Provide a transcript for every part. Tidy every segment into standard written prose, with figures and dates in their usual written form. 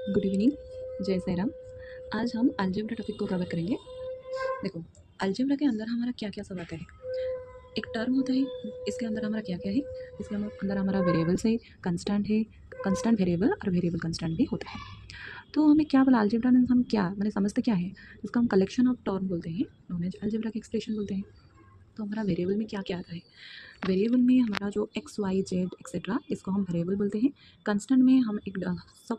Good evening, जय साई राम। आज हम अलजेब्रा टॉपिक को कवर करेंगे। देखो, अलजेब्रा के अंदर हमारा क्या-क्या सब आता है। एक टर्म होता है, इसके अंदर हमारा क्या-क्या है, इसके अंदर हमारा वेरिएबल्स है, कांस्टेंट वेरिएबल और वेरिएबल कांस्टेंट भी होता है। तो हमें क्या बोला अलजेब्रा मीन्स हम क्या माने समझते क्या है, इसको हम कलेक्शन ऑफ टर्म बोलते हैं, नोन एज अलजेब्रा के एक्सप्रेशन बोलते हैं। तो हमारा वेरिएबल में क्या-क्या आता है, वेरिएबल में हमारा जो एक्स, वाई, जेड एक्सेट्रा इसको हम वेरिएबल बोलते हैं। कांस्टेंट में हम एक सब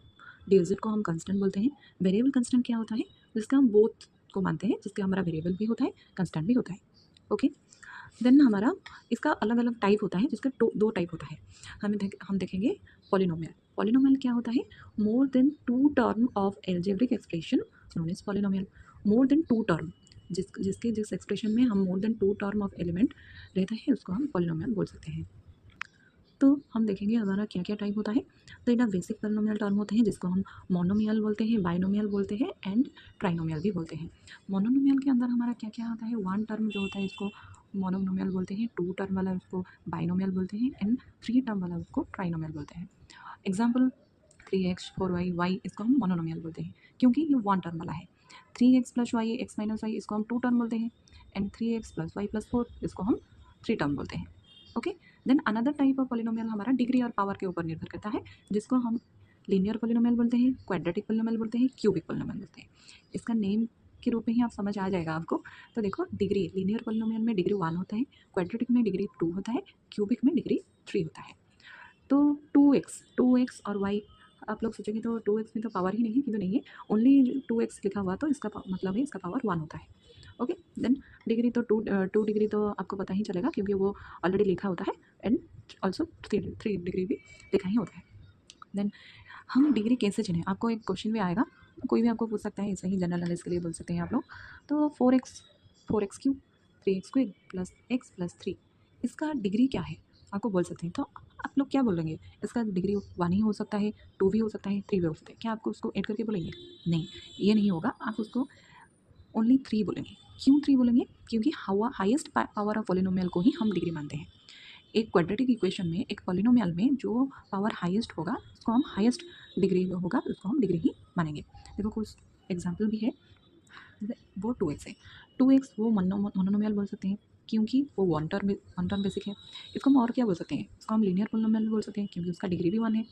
डिजिट को हम कांस्टेंट बोलते हैं। वेरिएबल कांस्टेंट क्या होता है, जिसका हम बोथ को मानते हैं, जिसका हमारा वेरिएबल भी होता है, कांस्टेंट भी होता है। ओके, देन हमारा इसका अलग अलग टाइप होता है, जिसका दो टाइप होता है। हम देखेंगे पॉलिनोमियल। पॉलिनोमियल क्या होता है, more than two term of algebraic expression known as polynomial. More than two term, जिस एक्सप्रेशन में हम more than two term of element रहता है उसको हम पॉलिनोमियल बोल सकते हैं। तो हम देखेंगे हमारा क्या क्या टाइप होता है। तो इनका बेसिक पॉलिनोमियल टर्म होते हैं, जिसको हम मोनोमियल बोलते हैं, बाइनोमियल बोलते हैं एंड ट्राइनोमियल भी बोलते हैं। मोनोमियल के अंदर हमारा क्या क्या होता है, वन टर्म जो होता है इसको मोनोमियल बोलते हैं, टू टर्म वाला उसको बाइनोमियल बोलते हैं एंड थ्री टर्म वाला उसको ट्राइनोमियल बोलते हैं। एग्जाम्पल, 3x 4y वाई इसको हम मोनोमियल बोलते हैं क्योंकि ये वन टर्म वाला है। 3x plus y x minus y इसको हम टू टर्म बोलते हैं and 3x plus y plus four इसको हम थ्री टर्म बोलते हैं। Okay, then another type of polynomial हमारा डिग्री और पावर के ऊपर निर्भर करता है, जिसको हम लीनियर पॉलिनोमियल बोलते हैं, क्वाड्रेटिक पॉलिनोमियल बोलते हैं, क्यूबिक पॉलिनोमियल बोलते हैं। इसका नेम के रूप में ही आप समझ आ जाएगा आपको। तो देखो, डिग्री लीनियर पॉलिनोमियल में डिग्री वन होता है, क्वाड्रेटिक में डिग्री टू होता है, क्यूबिक में डिग्री थ्री होता है। तो टू एक्स और वाई, आप लोग सोचेंगे तो टू एक्स में तो पावर ही नहीं है, क्योंकि नहीं है, ओनली टू एक्स लिखा हुआ तो इसका मतलब है इसका पावर वन होता है। ओके, देन डिग्री तो टू डिग्री तो आपको पता ही चलेगा क्योंकि वो ऑलरेडी लिखा होता है एंड ऑल्सो थ्री डिग्री भी लिखा ही होता है। देन हम डिग्री कैसे चुनें, आपको एक क्वेश्चन भी आएगा, कोई भी आपको पूछ सकता है, ऐसे ही जनरल नॉलेज के लिए बोल सकते हैं आप लोग। तो four x cube, three x square plus x plus three, इसका डिग्री क्या है आपको बोल सकते हैं। तो आप लोग क्या बोलेंगे, इसका डिग्री वन ही हो सकता है, टू भी हो सकता है, थ्री भी हो सकता है, क्या आपको उसको ऐड करके बोलेंगे? नहीं, ये नहीं होगा, आप उसको ओनली थ्री बोलेंगे। क्यों थ्री बोलेंगे, क्योंकि हाईएस्ट पावर ऑफ पॉलिनोमियल को ही हम डिग्री मानते हैं। एक क्वाड्रेटिक इक्वेशन में, एक पॉलिनोमियल में जो पावर हाईएस्ट होगा उसको हम हाईएस्ट डिग्री होगा उसको हम डिग्री ही मानेंगे। देखो कुछ एग्जाम्पल भी है, वो टू एक्स है, टू एक्स वो मोनोमियल बोल सकते हैं क्योंकि वो वन टर्म बेसिक है। इसको हम और क्या बोल सकते हैं, इसको हम लीनियर पॉलिनोमियल भी बोल सकते हैं क्योंकि उसका डिग्री भी वन है।